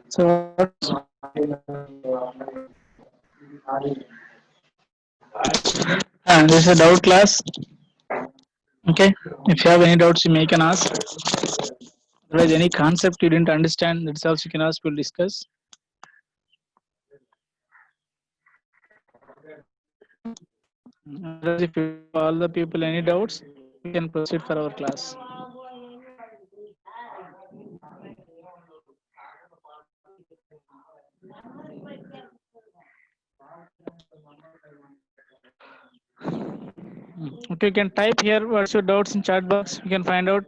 So and this is a doubt class. Okay. If you have any doubts, you may can ask. Otherwise, any concept you didn't understand, that's also you can ask. We'll discuss. Otherwise, if you have all the people any doubts, we can proceed for our class. Okay, you can type here what's your doubts in chat box. You can find out.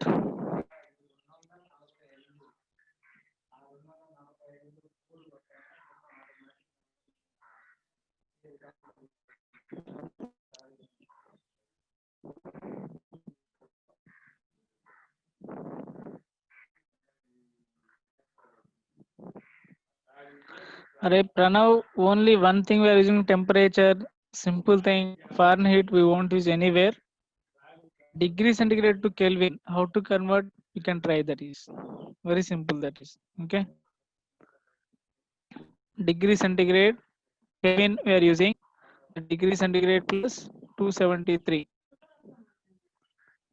Array Pranav, only one thing we are using temperature. Simple thing. Fahrenheit we won't use anywhere. Degree centigrade to Kelvin. How to convert? You can try that is. Very simple that is. Okay. Degree centigrade. Kelvin we are using. Degree centigrade plus 273.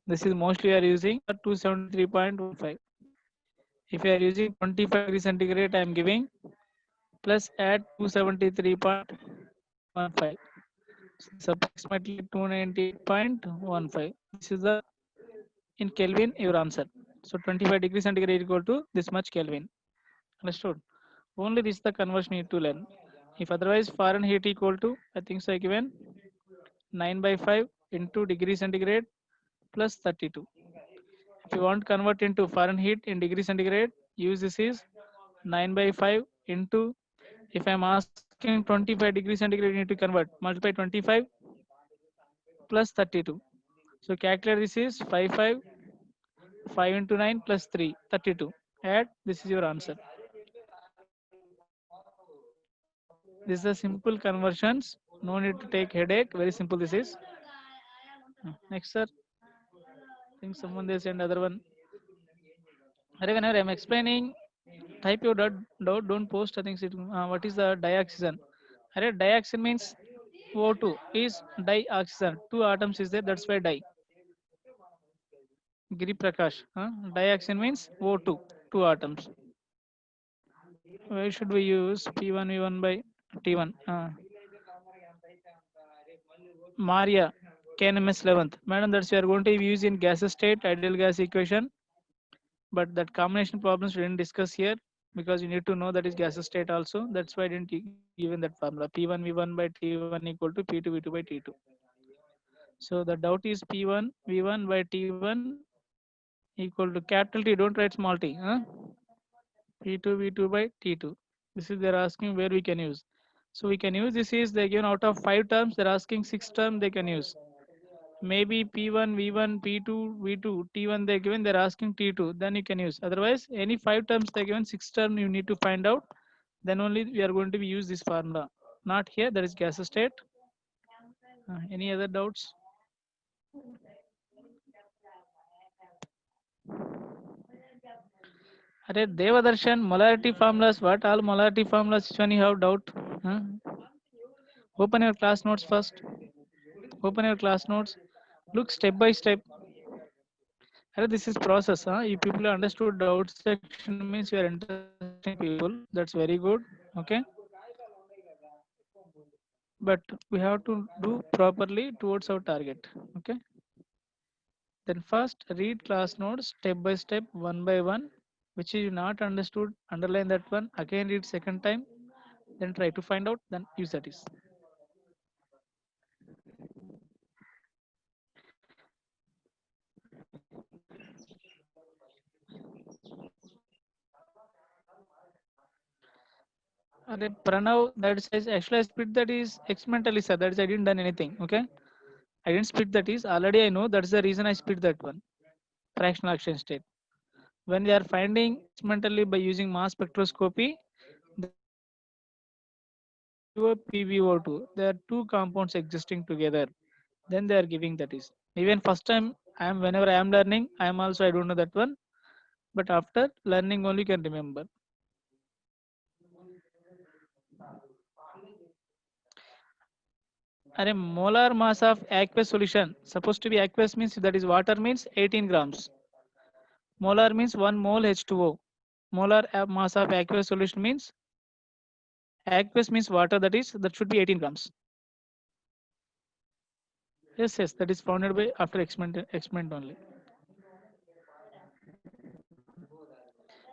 This is mostly we are using 273.15. If you are using 25 degree centigrade, I am giving plus add 273.15. So it's approximately 298.15. This is the in Kelvin your answer. So 25 degrees centigrade equal to this much Kelvin. Understood? Only this the conversion you need to learn. If otherwise Fahrenheit equal to, I think so I given 9 by 5 into degree centigrade plus 32. If you want to convert into Fahrenheit in degree centigrade, use this is 9 by 5 into, if I am asking 25 degree centigrade, you need to convert, multiply 25 plus 32. So calculate this is 5 into 9 plus 3, 32. Add, this is your answer. This is a simple conversions. No need to take headache. Very simple this is. Next, sir. I think someone they send other one. Whenever I'm explaining, type your don't post. I think what is the dioxygen? Dioxygen means O2 is dioxygen. Two atoms is there. That's why di. Giri Prakash. Dioxygen means O2. Two atoms. Why should we use P1 V1 by T1? Maria, KNMS 11th. Madam, that's we are going to use in gas state, ideal gas equation. But that combination problems we didn't discuss here because you need to know that is gas state also. That's why I didn't give in that formula. P1 V1 by T1 equal to P2 V2 by T2. So the doubt is P1 V1 by T1 equal to capital T. Don't write small t. P2 V2 by T2. This is they're asking where we can use. So we can use this is they given out of 5 terms. They're asking 6 terms they can use. Maybe P1 V1 P2 V2 T1 they're given. They're asking T2. Then you can use. Otherwise, any 5 terms they're given, 6 term you need to find out. Then only we are going to use this formula. Not here. That is gas state. Any other doubts? Arey Devadarshan, molarity formulas. What all molarity formulas? Which one you have doubt? Huh? Open your class notes first. Open your class notes. Look step by step. Arey this is process. You people understood doubt section means you are interesting people. That's very good. Okay. But we have to do properly towards our target. Okay. Then first read class notes step by step, one by one. Which is not understood, underline that one. Again read second time. Then try to find out. Then use that is. Pranav, that says actually I split that is experimentally sir. That is I didn't done anything. Okay. I didn't split that is already I know that's the reason I split that one. Fractional oxygen state. When they are finding experimentally by using mass spectroscopy, the PO PbO2, there are two compounds existing together. Then they are giving that is. Even first time I am whenever I am learning, I am also I don't know that one. but after learning only you can remember. Are molar mass of aqueous solution supposed to be aqueous means that is water means 18 grams. Molar means 1 mole H2O. Molar mass of aqueous solution means aqueous means water, that should be 18 grams. Yes, that is founded by after experiment only.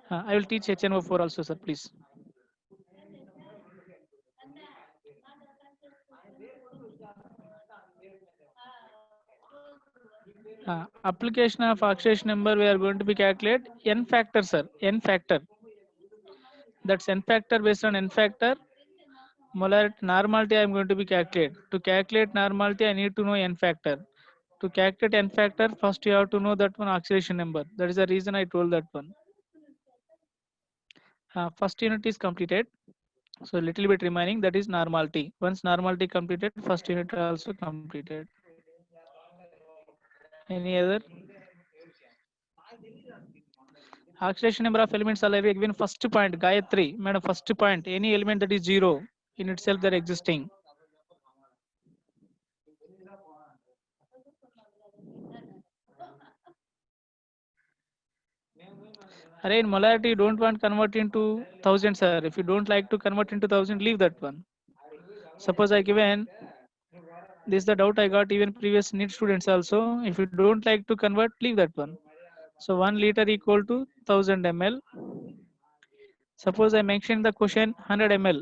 I will teach HNO4 also, sir, please. Application of oxidation number we are going to be calculate n factor, sir. N factor. That's n factor based on n factor. Molarity normality I am going to be calculate. To calculate normality I need to know n factor. To calculate n factor first you have to know that one oxidation number. That is the reason I told that one. First unit is completed. So little bit remaining, that is normality. Once normality completed, first unit also completed. Any other? Oxidation number of elements are given first point, Gayatri. Madam, first point, any element that is zero in itself they're existing. Array in molarity, you don't want convert into thousand, sir. If you don't like to convert into thousand, leave that one. Suppose I given this is the doubt I got even previous NEET students also. If you don't like to convert, leave that one. So 1 liter equal to 1000 ml. Suppose I mentioned the question 100 ml.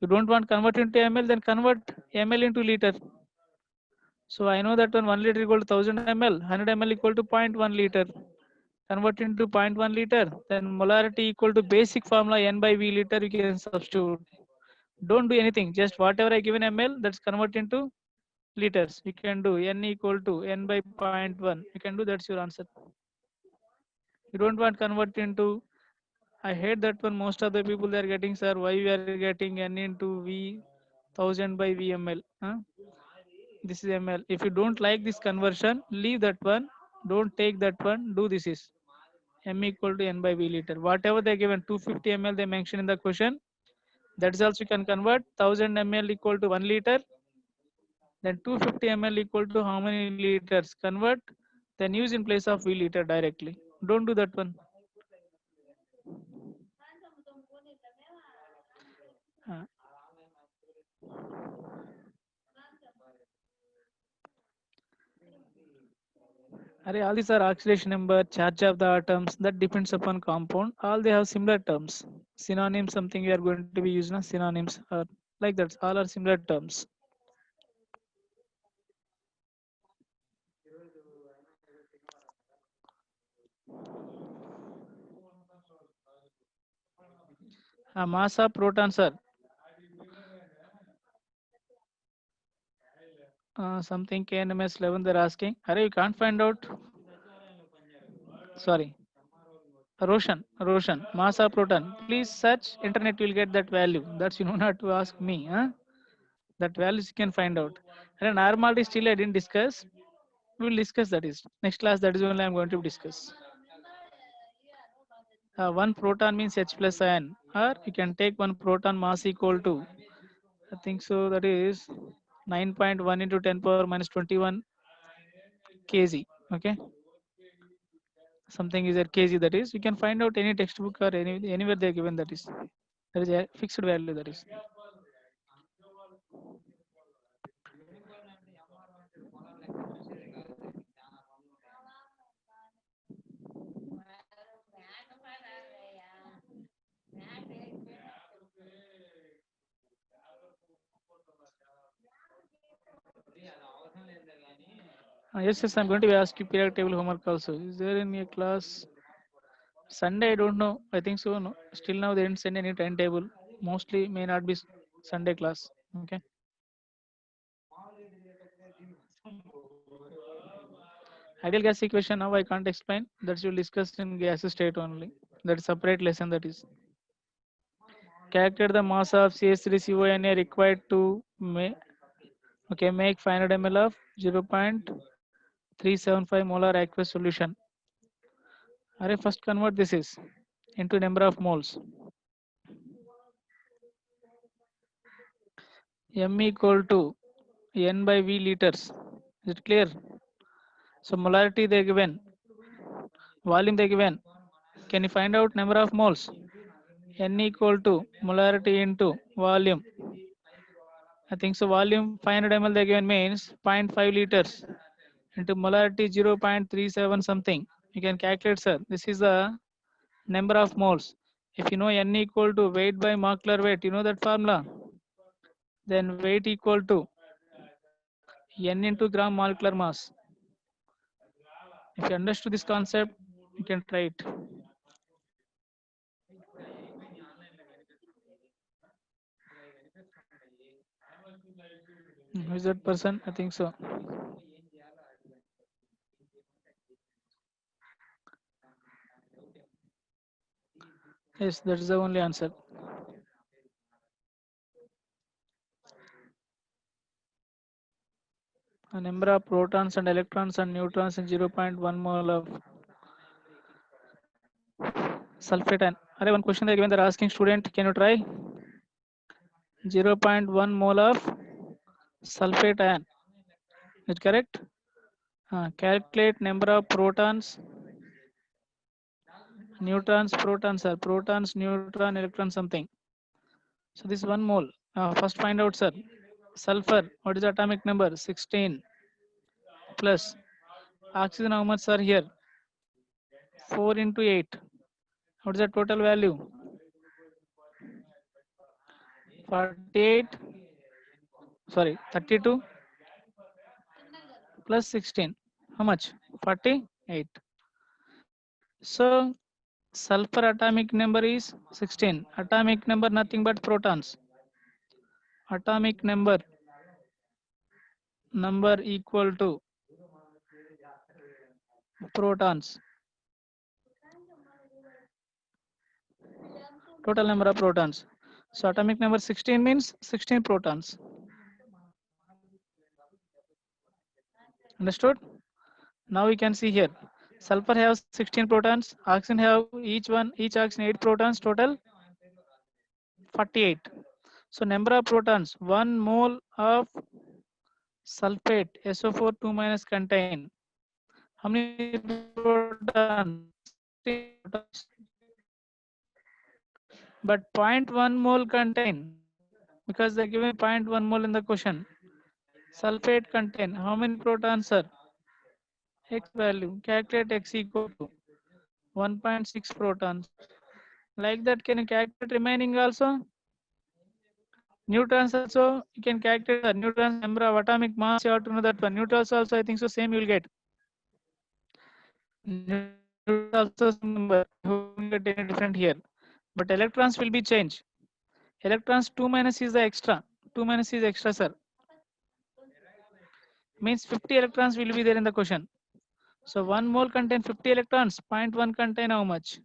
You don't want convert into ml, then convert ml into liter. So I know that 1 liter equal to 1000 ml, 100 ml equal to 0.1 liter. Convert into 0.1 liter, then molarity equal to basic formula n by v liter, you can substitute. Don't do anything, just whatever I given ml, that's convert into liters. You can do n equal to n by 0.1. You can do, that's your answer. You don't want convert into, I hate that one. Most of the people they are getting, sir, why we are getting n into v 1000 by vml. This is ml. If you don't like this conversion, leave that one. Don't take that one. Do this is m equal to n by v liter. Whatever they given 250 ml they mention in the question. That's also you can convert 1000 ml equal to 1 liter. Then 250 ml equal to how many liters? Convert. Then use in place of v liter directly. Don't do that one. Uh, all these are oxidation number, charge of the atoms, that depends upon compound. All they have similar terms. Synonyms, something we are going to be using, synonyms are like that. All are similar terms. Mass of protons are something KNMS 11 they're asking. Array, you can't find out. Sorry. Roshan, mass of proton. Please search internet, you will get that value. That's you know not to ask me. That values you can find out. And normality still I didn't discuss. We will discuss that is next class. That is only I'm going to discuss. One proton means H plus ion, or you can take one proton mass equal to, I think so, that is 9.1 into 10 power minus 21 kg. Okay, something is at kg, that is you can find out any textbook or anywhere they are given, that is there is a fixed value, that is. Yes, I'm going to ask you periodic table homework also. Is there in your class? Sunday, I don't know. I think so. No, still now they didn't send any timetable. Mostly may not be Sunday class. Okay. Ideal gas equation now I can't explain. That's you'll discuss in gas state only. That's separate lesson, that is. Calculate the mass of CH3CONA required to make 500 ml of 0.375 molar aqueous solution. Array, first convert this is into number of moles. M equal to N by V liters. Is it clear? So molarity they given, volume they given. Can you find out number of moles? N equal to molarity into volume. I think so. Volume 500 ml they given means 0.5 liters into molarity 0.37 something. You can calculate, sir. This is the number of moles. If you know N equal to weight by molecular weight, you know that formula. Then weight equal to N into gram molecular mass. If you understood this concept, you can try it. Who is that person? I think so. Yes, that is the only answer. A number of protons and electrons and neutrons in 0.1 mole of sulfate ion. Array, one question they given, they're asking student, can you try? 0.1 mole of sulfate ion. Is it correct? Calculate number of protons, neutrons, protons, sir. Protons, neutron, electron, something. So this is 1 mole. First find out, sir. Sulfur, what is the atomic number? 16 plus. Oxygen, how much, sir, here? 4 into 8. What is the total value? 48. Sorry, 32 plus 16. How much? 48. So sulfur atomic number is 16. Atomic number nothing but protons. Atomic number equal to protons. Total number of protons. So atomic number 16 means 16 protons. Understood? Now we can see here. Sulfur has 16 protons. Oxygen have each oxygen 8 protons. Total 48. So number of protons. 1 mole of sulfate SO4 2 minus contain. How many protons? 16 protons. But 0.1 mole contain, because they're given 0.1 mole in the question. Sulfate contain how many protons, sir? X value. Calculate X equal to 1.6 protons. Like that, can you calculate remaining also? Neutrons also, you can calculate the neutrons number of atomic mass. You have to know that one. Neutrons also, I think so, same you will get. Neutrons also same number. You won't get any different here. But electrons will be changed. Electrons 2 minus is the extra. 2 minus is extra, sir. Means 50 electrons will be there in the question. So 1 mole contain 50 electrons. 0.1 contain how much?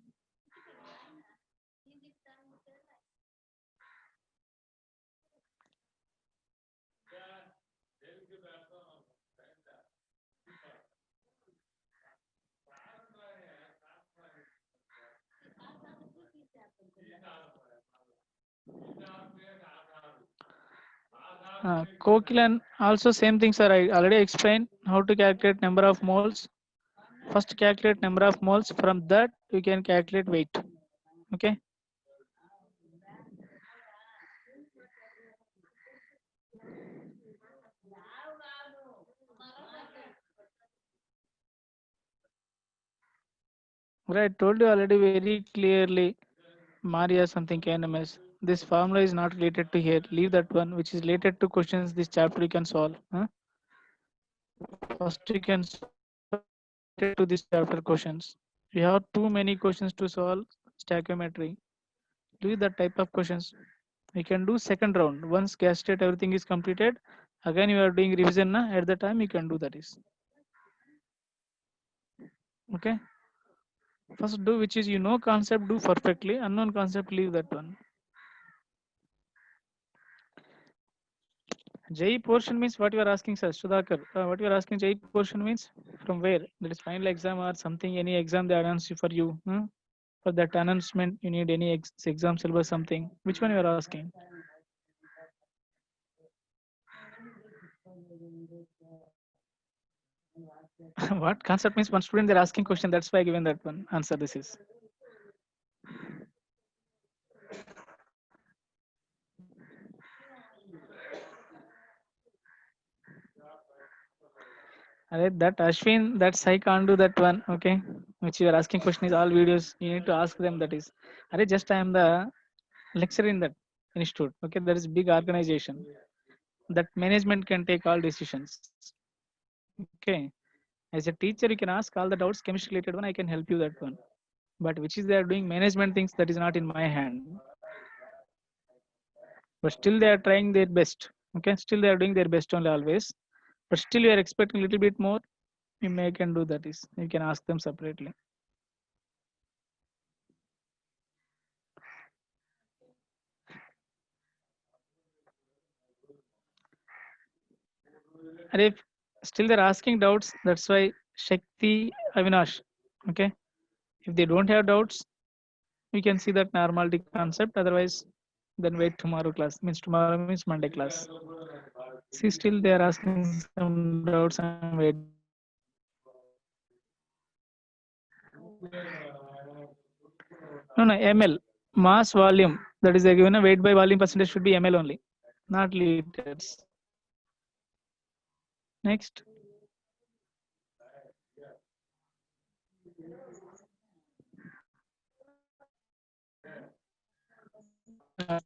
Coquelin also same thing, sir. I already explained how to calculate number of moles. First calculate number of moles. From that you can calculate weight. Okay. Right. Told you already very clearly. Maria something KNMS. This formula is not related to here. Leave that one. Which is related to questions. This chapter you can solve. First you can related to this chapter questions. You have too many questions to solve stoichiometry. Do that type of questions. We can do second round. Once gas state everything is completed, again you are doing revision na, at the time you can do that is. Okay. First do which is you know concept, do perfectly. Unknown concept, leave that one. JEE portion means what you are asking, sir, Sudhakar. What you are asking JEE portion means from where? That is final exam or something, any exam they announce for you. For that announcement, you need any exam syllabus, something. Which one you are asking? What concept means one student they're asking question. That's why I given that one answer. This is. That Ashwin, that's I can't do that one. Okay, which you are asking question is all videos. You need to ask them. That is. Just I am the lecturer in that institute. Okay, there is big organization. That management can take all decisions. Okay, as a teacher, you can ask all the doubts. Chemistry related one, I can help you that one. But which is they are doing management things that is not in my hand. But still they are trying their best. Okay, still they are doing their best only always. But still you are expecting a little bit more. You may can do that is you can ask them separately. And if still they're asking doubts, that's why Shakti Avinash. Okay, if they don't have doubts, we can see that normality concept. Otherwise, then wait tomorrow class. Means tomorrow means Monday class. See, still they are asking some doubts. I'm waiting. No, ml mass volume. That is given a weight by volume percentage should be ml only, not liters. Next.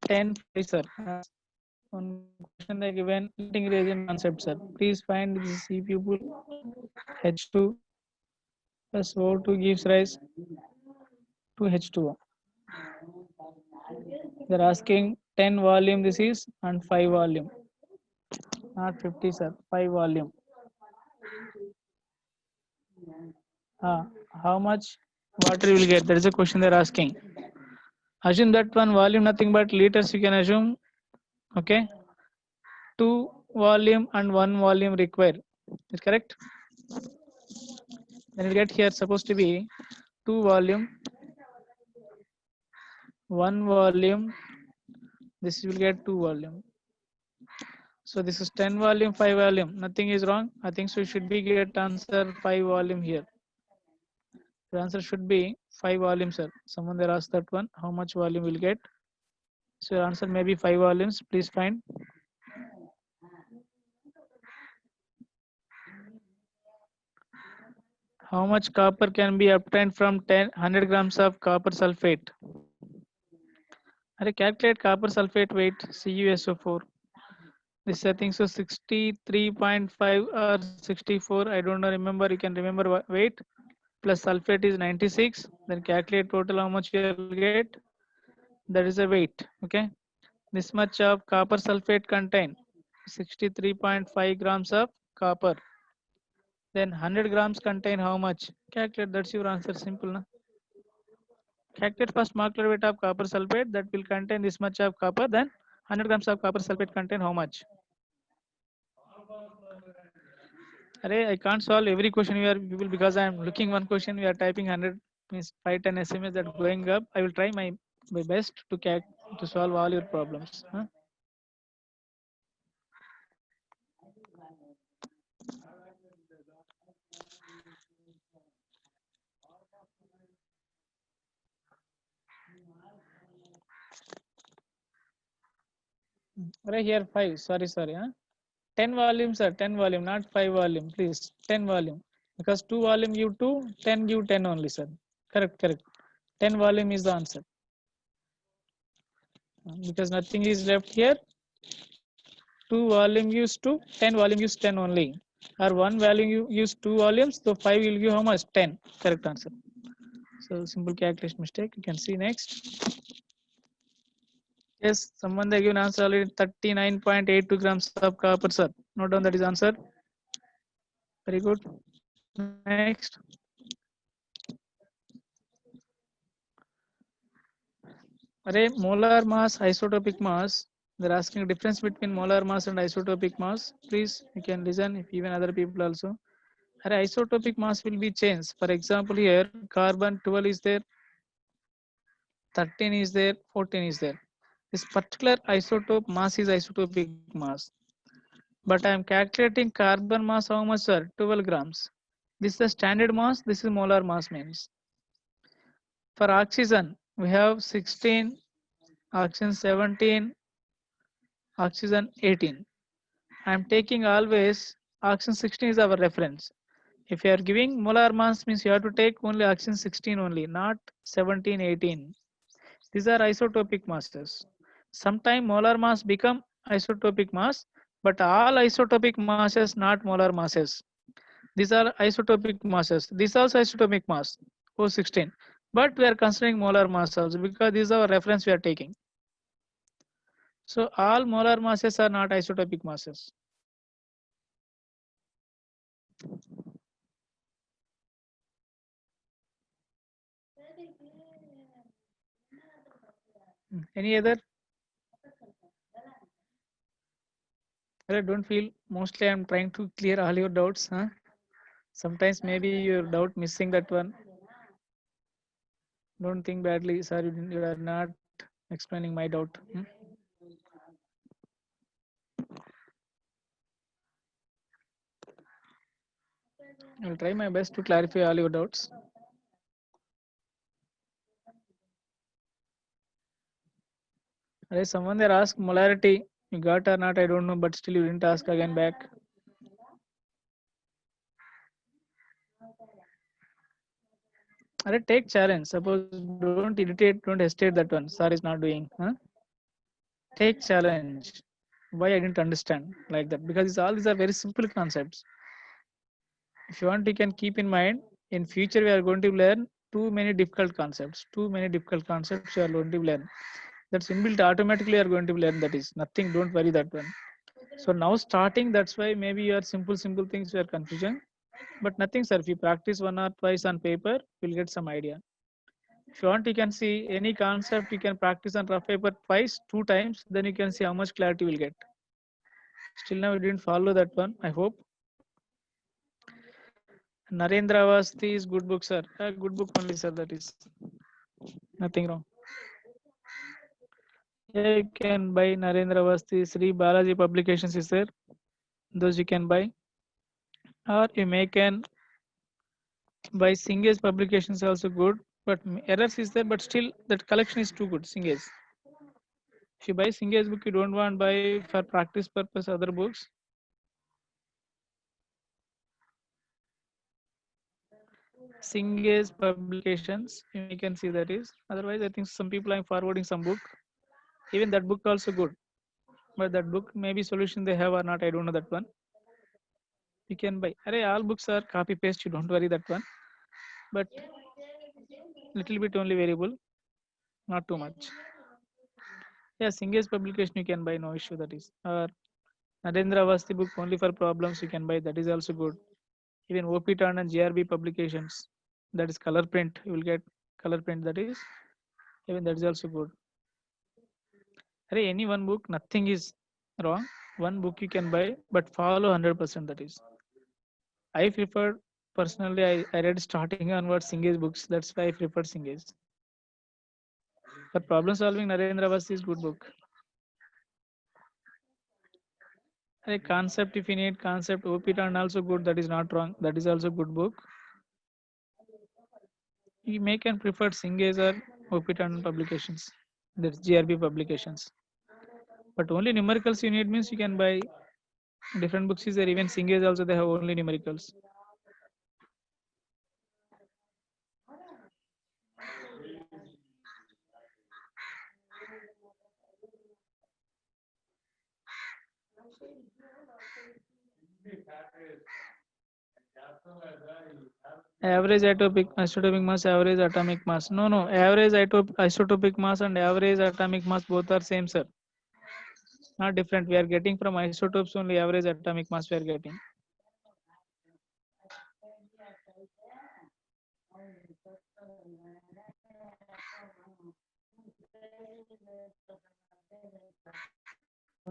10 5 sir. One question they given heating reagent concept sir. Please find the C pupil H2 plus O2 gives rise to H2O. They're asking 10 volume this is and 5 volume. Not 50 sir, 5 volume. How much water you will get? That is a question they're asking. Assume that one volume nothing but liters you can assume. Okay. 2 volume and 1 volume required. Is correct? Then you get here supposed to be 2 volume, 1 volume. This will get 2 volume. So this is 10 volume, 5 volume. Nothing is wrong. I think so. Should be get answer 5 volume here. The answer should be 5 volumes, sir. Someone there asked that one. How much volume will get? So your answer may be 5 volumes. Please find. How much copper can be obtained from 100 grams of copper sulfate? Calculate copper sulfate weight CuSO4. This I think so 63.5 or 64. I don't know. Remember, you can remember weight plus sulfate is 96. Then calculate total how much you will get. That is a weight. Okay. This much of copper sulfate contain 63.5 grams of copper. Then 100 grams contain how much? Calculate. That's your answer. Simple. Na? Calculate first molecular weight of copper sulfate that will contain this much of copper. Then 100 grams of copper sulfate contain how much? I can't solve every question you are people because I am looking one question. We are typing 100 means 510 SMS that going up. I will try my best to solve all your problems. Huh? Here 5. Sorry. Huh? 10 volumes are 10 volume, not 5 volume. Please 10 volume because 2 volume give 2, 10 give 10 only, sir. Correct. 10 volume is the answer because nothing is left here. 2 volume gives 2, 10 volume gives 10 only. Or 1 volume you use 2 volumes, so 5 will give how much? 10. Correct answer. So simple calculation mistake. You can see next. Yes, someone they given answer already 39.82 grams of copper, sir. Note down that is answer. Very good. Next. Molar mass, isotopic mass. They're asking difference between molar mass and isotopic mass. Please, you can listen if even other people also. Isotopic mass will be changed. For example, here carbon 12 is there, 13 is there, 14 is there. This particular isotope mass is isotopic mass. But I am calculating carbon mass how much, sir? 12 grams. This is the standard mass, this is molar mass means. For oxygen, we have 16, oxygen 17, oxygen 18. I am taking always oxygen 16 is our reference. If you are giving molar mass means you have to take only oxygen 16 only, not 17, 18. These are isotopic masses. Sometimes molar mass become isotopic mass, but all isotopic masses not molar masses. These are isotopic masses. This also isotopic mass, O16. But we are considering molar mass also because this is our reference we are taking. So all molar masses are not isotopic masses. Any other? Don't feel. Mostly I'm trying to clear all your doubts. Huh? Sometimes maybe your doubt missing that one. Don't think badly. Sorry, you are not explaining my doubt. I'll try my best to clarify all your doubts. Someone there asked molarity. You got or not? I don't know, but still you didn't ask again back. Take challenge. Suppose don't irritate, don't hesitate that one. Sir is not doing. Huh? Take challenge. Why I didn't understand like that? Because all these are very simple concepts. If you want, you can keep in mind. In future, we are going to learn too many difficult concepts. Too many difficult concepts you are going to learn. That's inbuilt automatically. You are going to learn. That is nothing. Don't worry that one. So now starting. That's why maybe you are simple things you are confusion. But nothing, sir. If you practice one or twice on paper, you'll get some idea. If you want, you can see any concept you can practice on rough paper twice, 2 times, then you can see how much clarity you will get. Still now you didn't follow that one, I hope. Narendra Avasti is good book, sir. A good book only, sir. That is nothing wrong. Yeah, you can buy Narendra Avasti. Sri Balaji Publications is there. Those you can buy, or you may can buy Singh's publications also good. But errors is there, but still that collection is too good. Singh's. If you buy Singh's book, you don't want buy for practice purpose other books. Singh's publications, you can see that is. Otherwise, I think some people are forwarding some book. Even that book also good, but that book maybe solution they have or not. I don't know that one. You can buy. All books are copy paste. You don't worry that one. But little bit only variable, not too much. Yeah, Singh's publication you can buy, no issue. That is. Narendra Avasti book only for problems you can buy. That is also good. Even OP Tan and GRB publications, that is color print. You will get color print. That is. Even that is also good. Any one book, nothing is wrong. One book you can buy, but follow 100%. That is. I prefer personally. I read starting onwards Singh's books. That's why I prefer Singh's. For problem solving, Narendra Avasti is good book. A concept, if you need concept, OP and also good. That is not wrong. That is also good book. You may can prefer Singh's or OP and publications. That's GRB publications. But only numericals you need means you can buy different books. Is there even Singh's also they have only numericals. Average isotopic mass, average atomic mass. No. Average isotopic mass and average atomic mass both are same, sir. Not different. We are getting from isotopes only average atomic mass we are getting.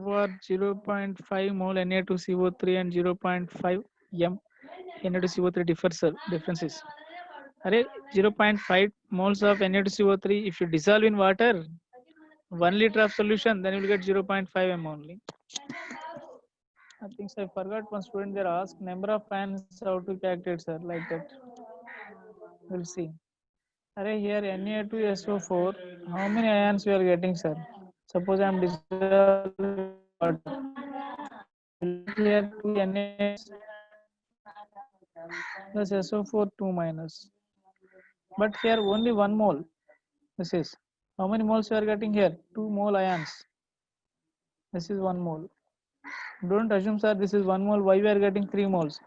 For 0.5 mole Na2CO3 and 0.5 m Na2CO3 differences. Array 0.5 moles of Na2CO3, if you dissolve in water, 1 liter of solution, then you will get 0.5 m only. I think so I forgot one student there asked number of ions how to calculate, sir, like that. We'll see. Array here Na2SO4, how many ions you are getting, sir? Suppose I am dissolving water. Here 2 Na plus SO4 2 minus. But here only 1 mole. This is how many moles you are getting here? 2 mole ions. This is 1 mole. Don't assume, sir, this is 1 mole. Why we are getting 3 moles?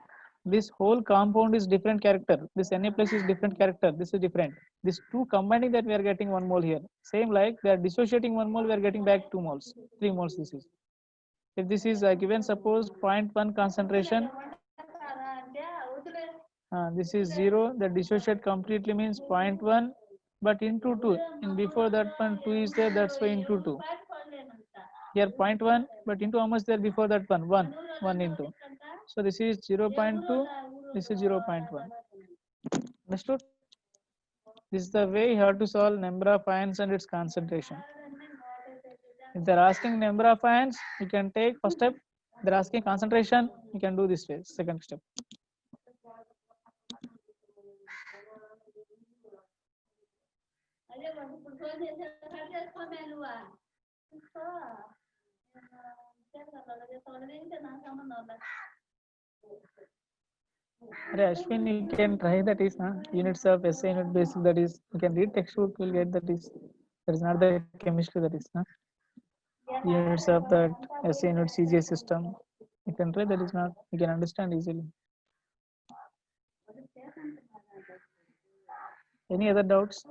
This whole compound is different character. This Na plus is different character. This is different. These two combining that we are getting 1 mole here. Same like they are dissociating 1 mole, we are getting back 2 moles, 3 moles. This is. If this is given, suppose 0.1 concentration. This is 0. The dissociate completely means 0.1, but into 2. And before that one 2 is there. That's why into 2. Here 0.1, but into how much there before that one? 1 into. So this is 0.2. This is 0.1. Understood? This is the way you have to solve number of ions and its concentration. If they're asking number of ions, you can take first step. They're asking concentration, you can do this way, second step. Ashwin, you can try that is units of SI unit basic, that is you can read textbook, you'll get that is not the chemistry, that is units of that SI unit CGS system. You can try, that is not, you can understand easily. Any other doubts?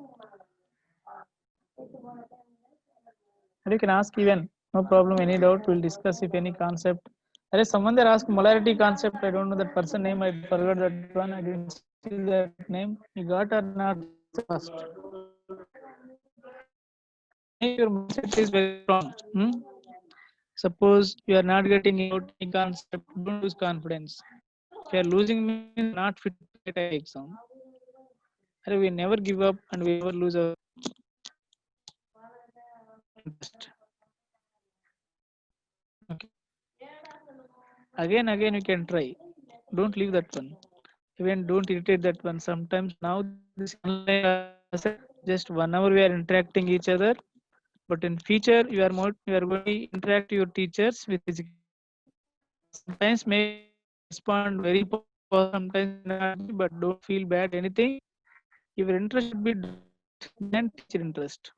And you can ask even, no problem, any doubt, we'll discuss if any concept. There is someone there asked molarity concept, I don't know that person name, I forgot that one, I didn't see that name. You got or not first? Make your mindset is very strong. Suppose you are not getting out any concept, don't lose confidence. If you are losing means not fit to get exam. We never give up and we never lose our interest. Okay. Again you can try. Don't leave that one. Even don't irritate that one. Sometimes now this online just 1 hour we are interacting each other, but in future you are going to interact your teachers with physical. Sometimes may respond very positive, sometimes not, but don't feel bad anything. Your interest should be then teacher interest.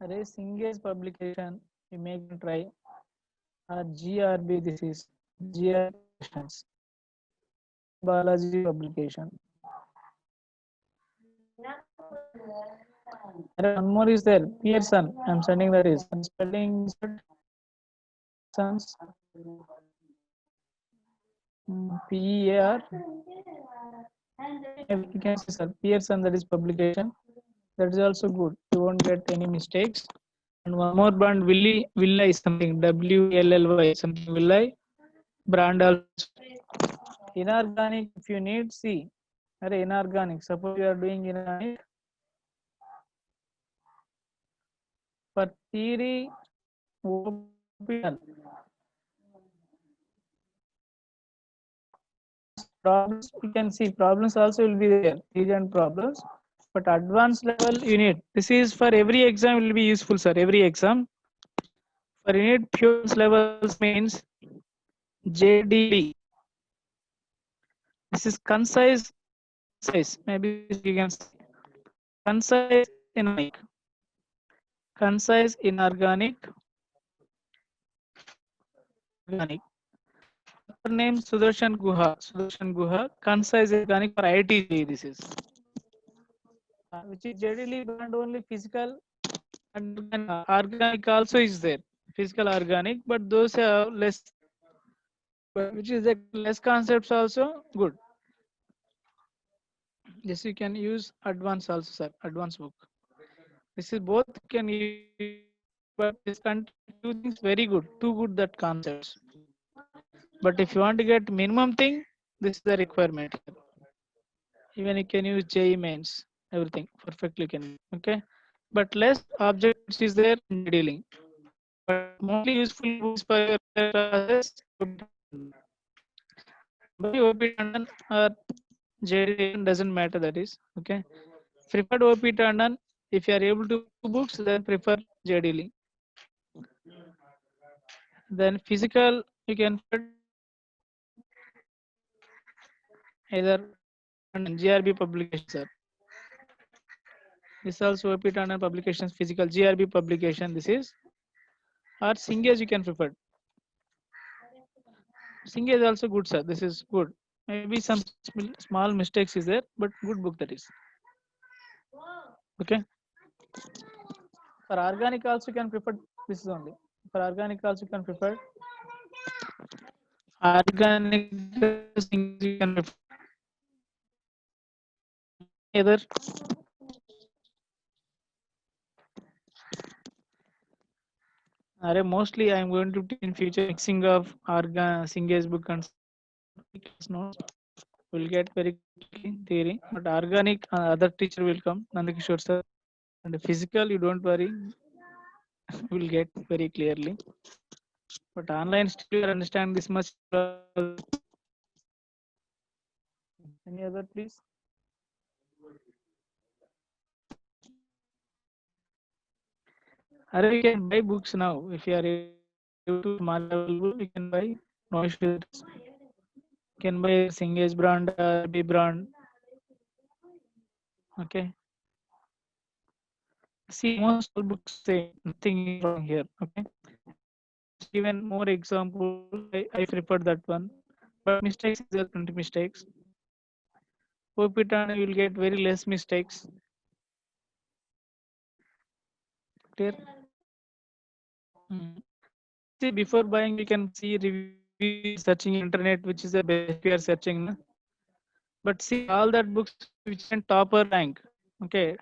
Array Singh's publication, you make try. GRB, this is GRB questions. Biology publication. One more is there, Pearson. I'm sending that is. I'm spelling Pearson's. PEAR. You can see, sir, Pearson, that is publication. That is also good. You won't get any mistakes. And one more brand, Villi something, WLLY, something Villi brand also. Inorganic, if you need, see. Inorganic, suppose you are doing inorganic. For theory, problems, you can see problems also will be there, theory and problems, but advanced level you need. This is for every exam will be useful, sir. Every exam. For you need pure levels means JDB. This is concise. Maybe you can say concise inorganic. Concise inorganic. Organic. Name Sudarshan Guha. Concise organic for IIT. This is which is JDB brand only physical. And organic also is there, physical organic, but those are less, but which is the less concepts also good. This you can use advanced also, sir. Advanced book. This is both you can use, but this content few things very good, too good that concepts. But if you want to get minimum thing, this is the requirement here. Even you can use JE mains, everything perfectly can. Okay, but less objects is there in dealing. But mostly useful books for your classes. By OP Tandon or JD doesn't matter. That is okay. Preferred OP Tandon. If you are able to two books, then prefer JD. Then physical, you can put either and GRB publications, sir. This also OP Tandon publications, physical GRB publication. This is or Singhas you can prefer. Singha is also good, sir. This is good. Maybe some small mistakes is there, but good book that is. Okay. For organic also you can prefer this is only. For organic also you can prefer organic things you can prefer. Either mostly I am going to teach in future mixing of organ Singh's book and notes. Will get very quickly theory, but organic other teacher will come, Nandakishore sir. And physical, you don't worry, will get very clearly. But online still you understand this much. Any other please? Or you can buy books now if you are able to market available. You can buy. No issues. You can buy Singh's brand, B brand. Okay. See, most all books say nothing is wrong here. Okay. Even more example, I prefer that one. But mistakes is there 20 mistakes. Hope it and you will get very less mistakes. Clear? Mm. See, before buying, we can see reviews, searching internet, which is the best we are searching. Na? But see, all that books which can topper rank. Okay.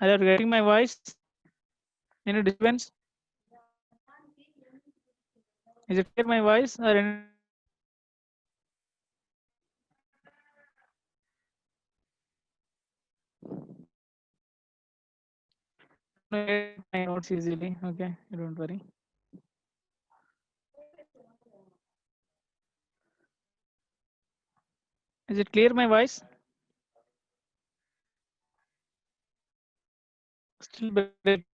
Are you getting my voice? Any disturbance? Is it clear my voice or any my notes easily? Okay, you don't worry. Is it clear my voice? Still better.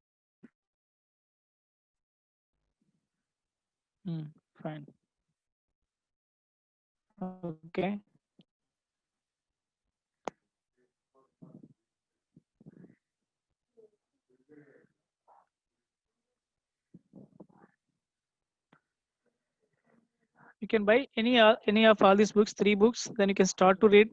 Hmm, fine. Okay. You can buy any of all these books, three books, then you can start to read.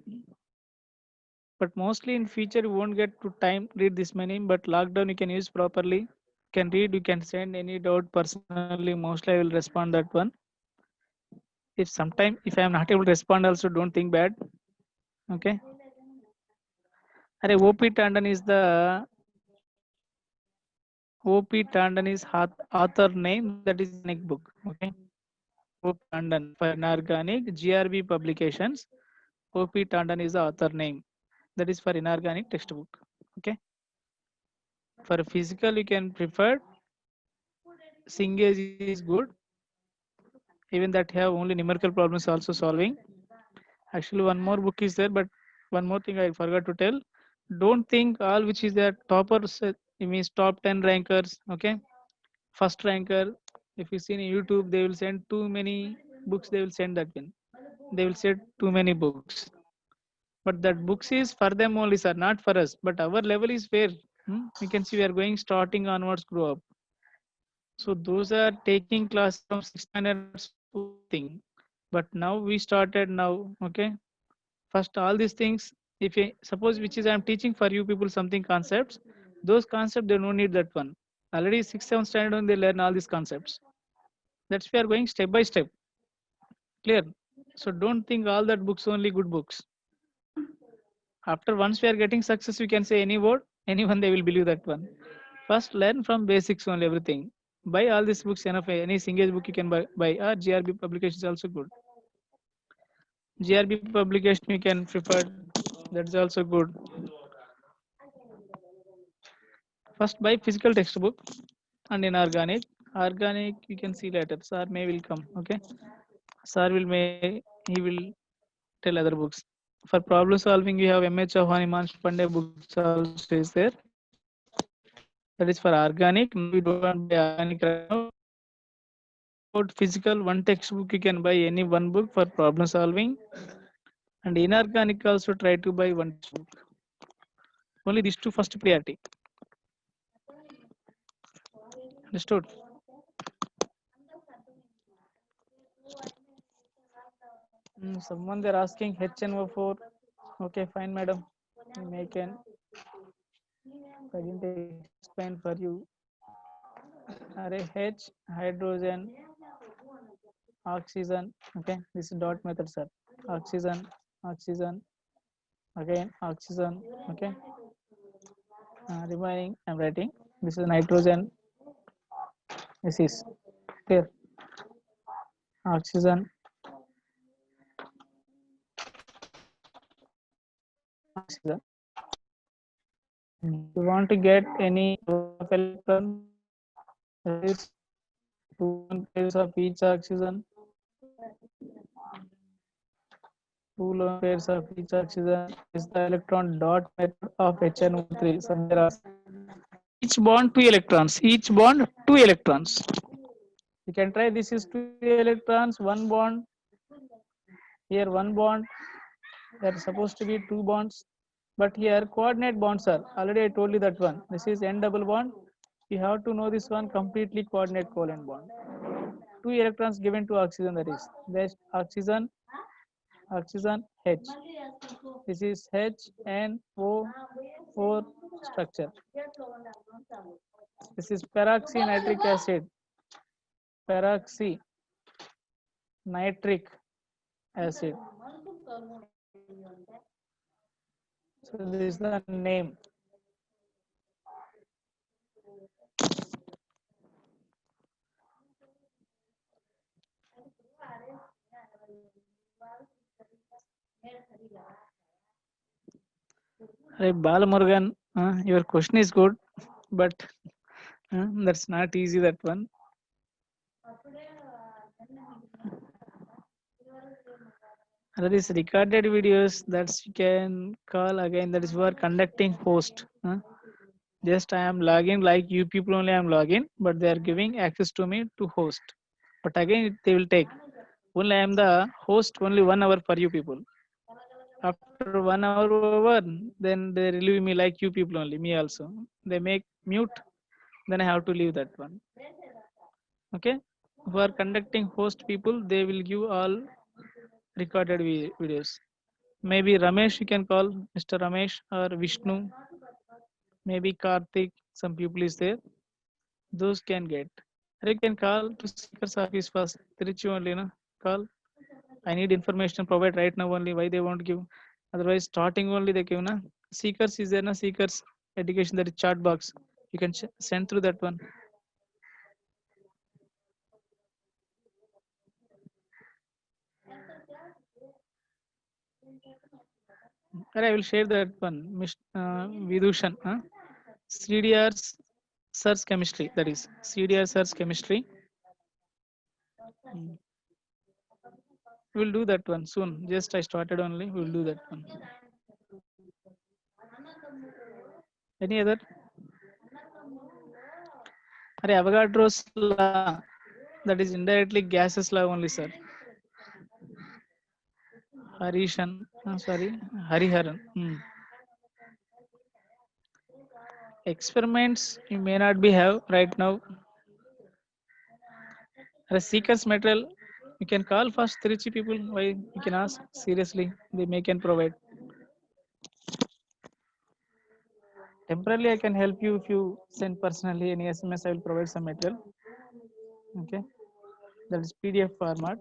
But mostly in future you won't get to time read this many. But lockdown you can use properly. You can read. You can send any doubt personally. Mostly I will respond that one. If sometime if I am not able to respond, also don't think bad. Okay. OP Tandon is the OP Tandon is author name that is unique book. Okay. OP Tandon for inorganic GRB publications. OP Tandon is the author name. That is for inorganic textbook. Okay. For physical, you can prefer Singh's is good. Even that have only numerical problems also solving. Actually, one more book is there, but one more thing I forgot to tell. Don't think all which is the toppers. It means top 10 rankers. Okay, first ranker. If you see in YouTube, they will send too many books. They will send that one. They will send too many books. But that books is for them only, sir, not for us. But our level is fair. You can see we are going starting onwards, grow up. So those are taking class from 600 thing. But now we started now. Okay. First, all these things. If you suppose which is I'm teaching for you people something concepts, Those concepts, they don't need that one. Already 6th, 7th standard when they learn all these concepts. That's we are going step by step. Clear? So don't think all that books only good books. After once we are getting success, we can say any word, anyone they will believe that one. First learn from basics only everything. Buy all these books enough. Any single book you can buy. Or GRB publication is also good. GRB publication you can prefer. That's also good. First buy physical textbook and in organic. Organic you can see later. Sir may will come. Okay. Sir will he will tell other books. For problem solving, you have MH of Hanuman Pandey books also is there. That is for organic. Now we don't want to buy organic right now. About physical, one textbook you can buy any one book for problem solving. And inorganic also try to buy one textbook. Only these two first priority. Understood? Someone they're asking HNO4. Okay, fine, madam. I can explain for you. Array H hydrogen oxygen. Okay, this is dot method, sir. Oxygen, oxygen, again oxygen. Okay, remaining I'm writing. This is nitrogen. This is clear. Oxygen, oxygen. You want to get any electron? There is two pairs of each oxygen. Two lone pairs of each oxygen is the electron dot method of HNO3. Somewhere each bond two electrons. Each bond two electrons. You can try. This is two electrons, one bond. Here one bond. There are supposed to be two bonds, but here coordinate bonds are. Already I told you that one. This is N double bond. You have to know this one completely coordinate covalent bond. Two electrons given to oxygen. That is there's oxygen. Oxygen H. This is HNO4 structure. This is peroxynitric acid. Peroxynitric acid. So this is the name. Hey, Balamurugan, your question is good, but that's not easy, that one. That is recorded videos that you can call again. That is for conducting host. Just I am logging like you people only I am logging, but they are giving access to me to host. But again, they will take. Only I am the host only 1 hour for you people. After 1 hour over, then they relieve me like you people only, me also. They make mute, then I have to leave that one. Okay. Who are conducting host people, they will give all recorded videos. Maybe Ramesh, you can call Mr. Ramesh or Vishnu. Maybe Karthik, some people is there. Those can get. Or you can call to Seeker's office first. Trichy only, no? Call. I need information provide right now only. Why they won't give? Otherwise, starting only they give, na? Seekers is there, na? Seekers education, that is chat box. You can send through that one. I will share that one. Vidushan. CDR search chemistry. That is CDR search chemistry. We'll do that one soon. Just I started only. We'll do that one. Any other? Avogadro's law. That is indirectly gases law only, sir. Harishan. Sorry. Hariharan. Experiments you may not be have right now. Seekers material, you can call first Trichy people. Why you can ask seriously? They may can provide. Temporarily, I can help you if you send personally any SMS. I will provide some material. Okay, that is PDF format.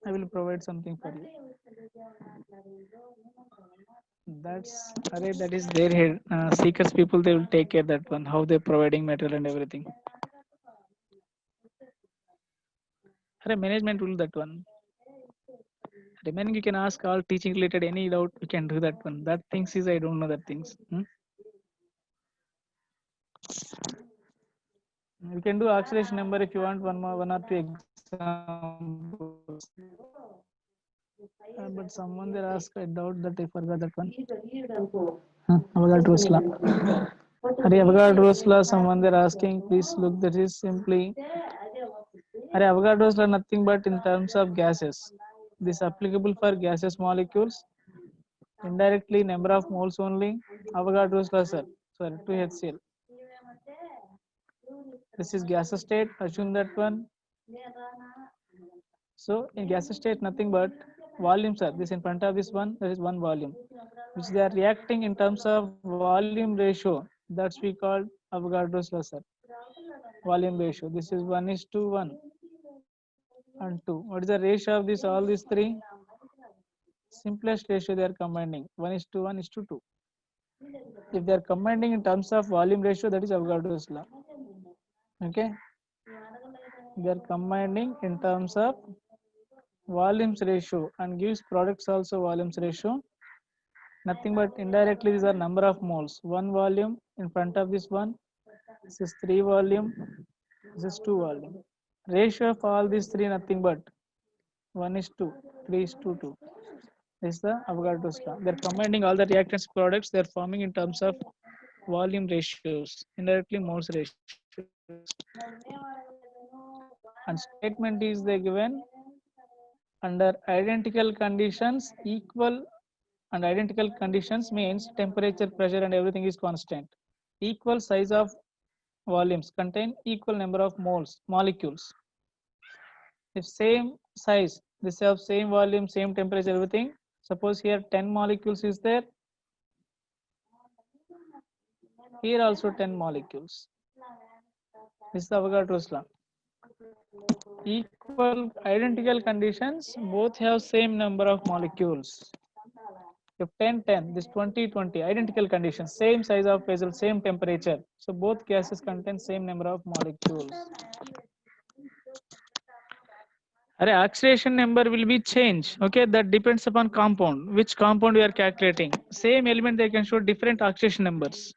I will provide something for you. That is their head. Seekers people, they will take care that one. How they're providing material and everything. Management will that one. Remaining, you can ask all teaching related any doubt. You can do that one. That things is I don't know that things. You can do acceleration number if you want one or two examples. But someone there asked, I doubt that I forgot that one. Avogadro's law. Avogadro's law, someone there asking, please look, that is simply. Avogadro's law nothing but in terms of gases. This applicable for gaseous molecules. Indirectly, number of moles only. Avogadro's law, sir. Sorry, 2HCl. This is gas state. Assume that one. So in gas state, nothing but volumes are this in front of this one. There is one volume, which they are reacting in terms of volume ratio. That's we called Avogadro's law, sir. Volume ratio. This is 1:1 and 2. What is the ratio of this? All these three. Simplest ratio they are combining. 1:1:2. If they are combining in terms of volume ratio, that is Avogadro's law. Okay. They are combining in terms of volumes ratio and gives products also volumes ratio. Nothing but indirectly these are number of moles. One volume in front of this one. This is 3 volume. This is 2 volume. Ratio of all these three nothing but 1:2, 3:2. This is the Avogadro's law. They're combining all the reactants products they're forming in terms of volume ratios, indirectly moles ratios. And statement is they given under identical conditions, equal and identical conditions means temperature, pressure and everything is constant. Equal size of volumes contain equal number of moles, molecules. If same size, this have same volume, same temperature, everything. Suppose here 10 molecules is there. Here also 10 molecules. This is the Avogadro's law. Equal, identical conditions, both have same number of molecules. If 10, 10, this 20, 20, identical conditions, same size of vessel, same temperature. So both gases contain same number of molecules. Oxidation number will be changed. Okay, that depends upon compound. Which compound we are calculating. Same element they can show different oxidation numbers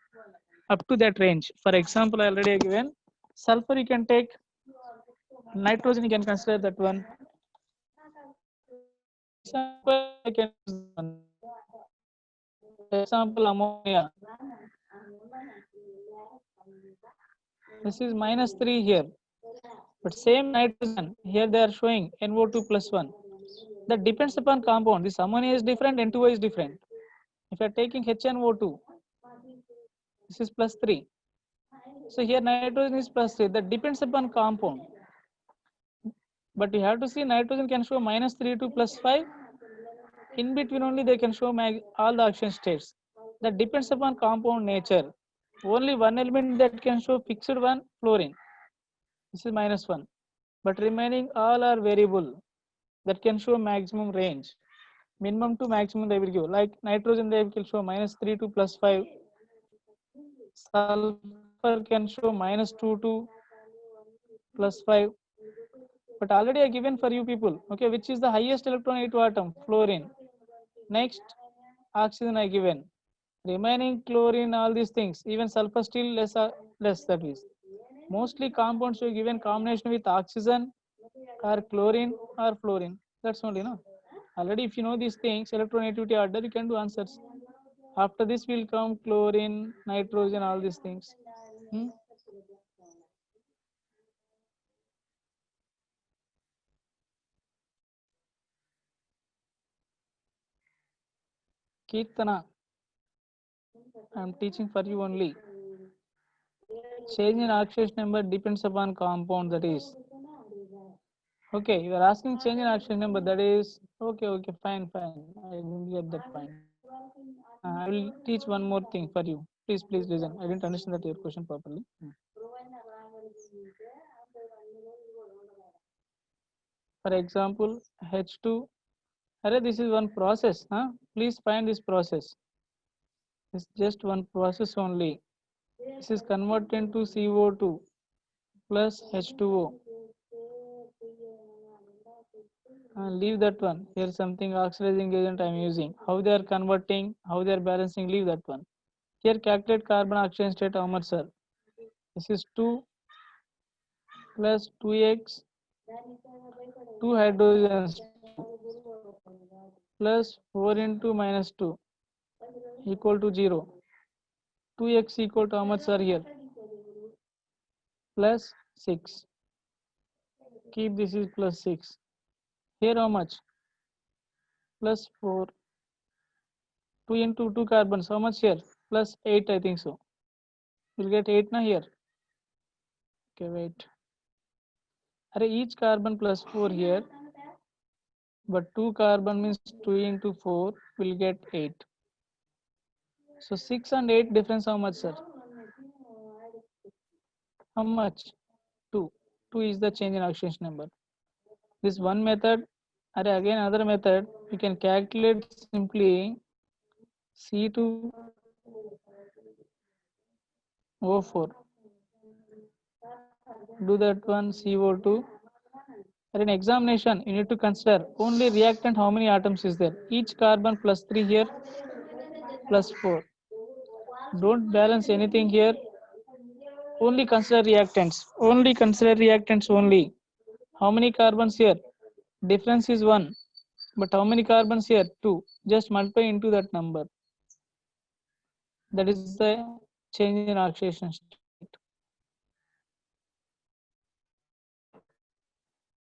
up to that range. For example, I already given sulfur. You can take nitrogen. You can consider that one. Example, I can example ammonia. This is -3 here. But same nitrogen, here they are showing NO2 plus 1. That depends upon compound. This ammonia is different, N2O is different. If you are taking HNO2, this is plus 3. So here nitrogen is plus 3. That depends upon compound. But you have to see nitrogen can show -3 to +5. In between only they can show all the oxidation states. That depends upon compound nature. Only one element that can show fixed one, fluorine. This is -1. But remaining all are variable that can show maximum range. Minimum to maximum they will give. Like nitrogen they will show -3 to +5. Sulfur can show -2 to +5. But already I given for you people. Okay, which is the highest electron-negative atom? Fluorine. Next, oxygen I given. Remaining chlorine, all these things. Even sulfur still less that is. Mostly compounds you given combination with oxygen or chlorine or fluorine. That's only no. Already if you know these things, electronegativity order, you can do answers. After this will come chlorine, nitrogen, all these things. Kirtana, I'm teaching for you only. Change in oxidation number depends upon compound, that is. Okay, you are asking change in oxidation number, that is okay, fine. I didn't get that point. I will teach one more thing for you. Please listen. I didn't understand that your question properly. For example, H2. Array, this is one process. Huh? Please find this process. It's just one process only. This is converted into CO2 plus H2O. Leave that one. Here something oxidizing agent I am using. How they are converting, how they are balancing, leave that one. Here calculate carbon oxidation state, how much, sir? This is 2 plus 2x, 2 hydrogens, 2 plus 4 into minus 2 equal to 0. 2x equal to how much, sir, here? Plus 6. Keep this is plus 6. Here how much? Plus 4. 2 into 2 carbons, how much here? Plus 8, I think so. You'll get 8 na here. Okay, wait. Array, each carbon plus 4 here, but 2 carbon means 2 into 4 will get 8. So 6 and 8 difference how much, sir? How much? 2. 2 is the change in oxidation number. This one method, array, again another method, we can calculate simply C2O4. Do that one, CO2. In examination, you need to consider only reactant, how many atoms is there? Each carbon plus 3 here, plus 4. Don't balance anything here. Only consider reactants. Only consider reactants only. How many carbons here? Difference is 1. But how many carbons here? 2. Just multiply into that number. That is the change in oxidation state.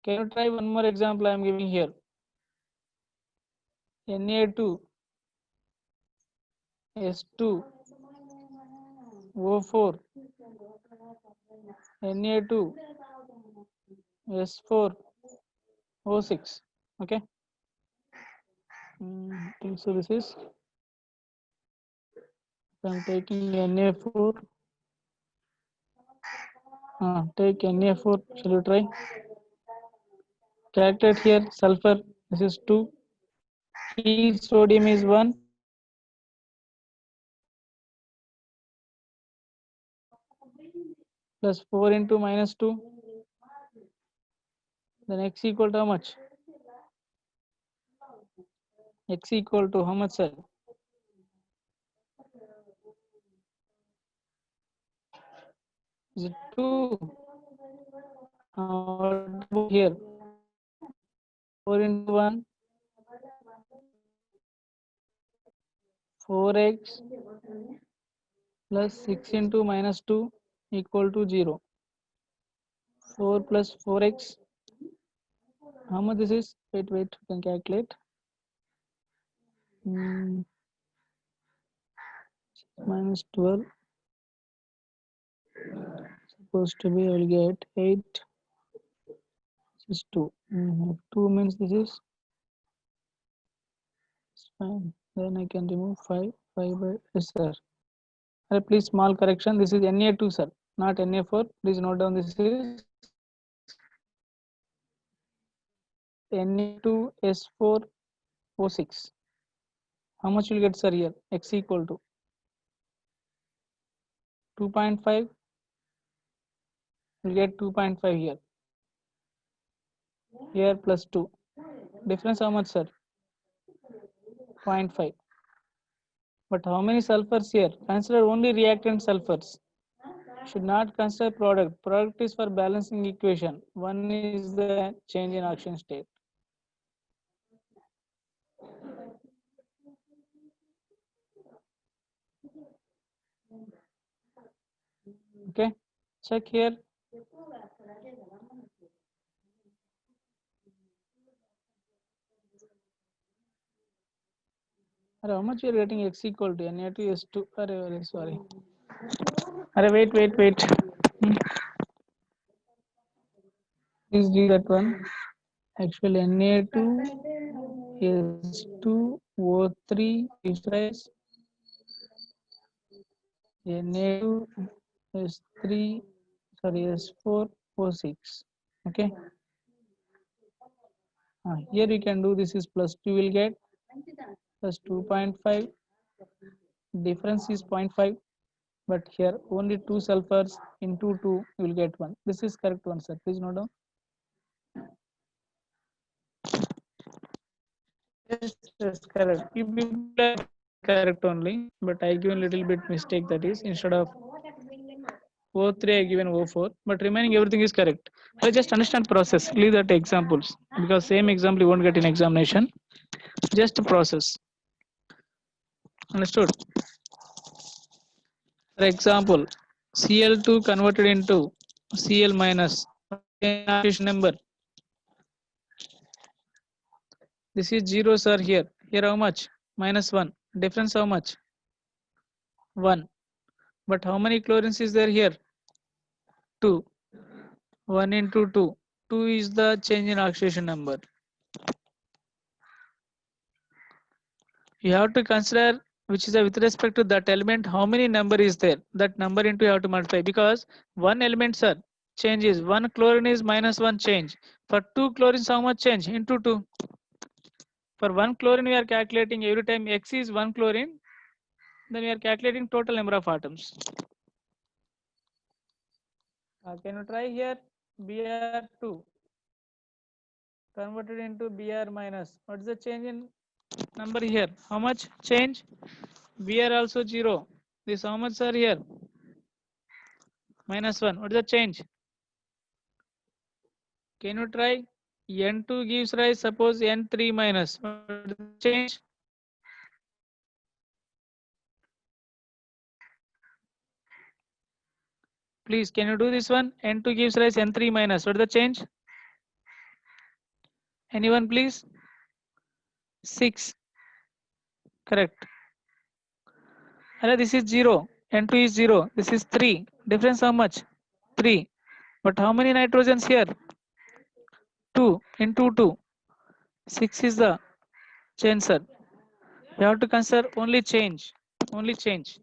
Can you try one more example I am giving here? Na2, S2, O4, Na2, S4, O6. Okay. I think so. This is, I'm taking Na4. Take Na4. Shall you try? Calculate here sulfur. This is 2. Each sodium is 1. Plus 4 into minus 2. Then x equal to how much? X equal to how much, sir? Is it 2? What about here? 4 into 1. 4x plus 6 into minus 2 equal to 0. 4 plus 4x. How much this is? Wait, we can calculate. Minus 12. Supposed to be, I will get 8. This is 2. 2 means this is fine. Then I can remove 5. 5 by yes, sir. Please, small correction. This is Na2, sir, not Na4. Please note down this is Na2S4O6. How much will get, sir, here? X equal to 2.5. Will get 2.5 here. Here plus 2. Difference how much, sir? 0.5. But how many sulfurs here? Consider only reactant sulfurs. Should not consider product. Product is for balancing equation. One is the change in oxidation state. Okay, check here. How much you are getting x equal to Na2S2? Sorry. Wait. Please do that one. Actually, Na2S2O3 gives rise Na2 S3, sorry, S4 O6. Okay. Here you can do this is plus 2 will get plus 2.5. Difference is 0.5. But here only 2 sulfurs into 2 you will get 1. This is correct one, sir. Please note down. Yes, correct. You people are correct only, but I given little bit mistake, that is instead of O3 I given O4, but remaining everything is correct. I just understand process. Leave that examples because same example you won't get in examination. Just process. Understood? For example, Cl2 converted into Cl minus. Oxidation number. This is 0, sir. Here how much? Minus 1. Difference how much? 1. But how many chlorines is there here? 2. 1 into 2. 2 is the change in oxidation number. You have to consider which is with respect to that element, how many number is there. That number into you have to multiply, because one element, sir, changes. 1 chlorine is minus 1 change. For 2 chlorines, how much change? Into 2. For 1 chlorine, we are calculating every time X is 1 chlorine, then we are calculating total number of atoms. Can you try here? Br2 converted into Br minus. What is the change in number here? How much change? Br also 0. This how much, sir, here? Minus 1. What is the change? Can you try? N2 gives rise, suppose N3 minus. What is the change? Please, can you do this one? N2 gives rise N3 minus. What is the change? Anyone, please? 6. Correct. This is 0. N2 is 0. This is 3. Difference how much? 3. But how many nitrogens here? 2 into 2. 6 is the change, sir. You have to consider only change. Only change.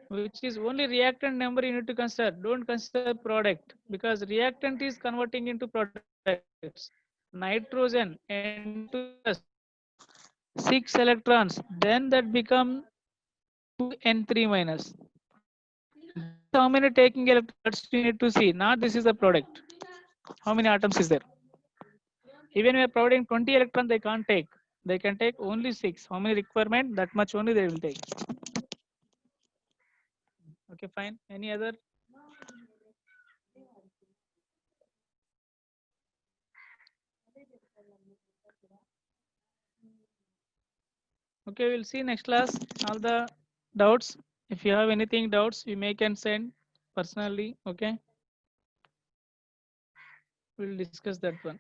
Which is only reactant number you need to consider. Don't consider product, because reactant is converting into products. Nitrogen N2 plus 6 electrons, then that become 2N3 minus. How many taking electrons you need to see? Not this is the product. How many atoms is there? Even we are providing 20 electrons, they can't take. They can take only 6. How many requirement? That much only they will take. Okay, fine. Any other? Okay, we'll see next class all the doubts. If you have anything doubts, you may can send personally. Okay, we'll discuss that one.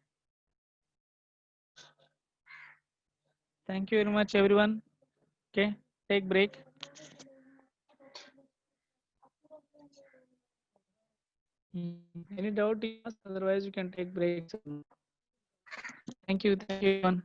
Thank you very much, everyone. Okay, take break. Any doubt you ask? Otherwise, you can take breaks. Thank you, everyone.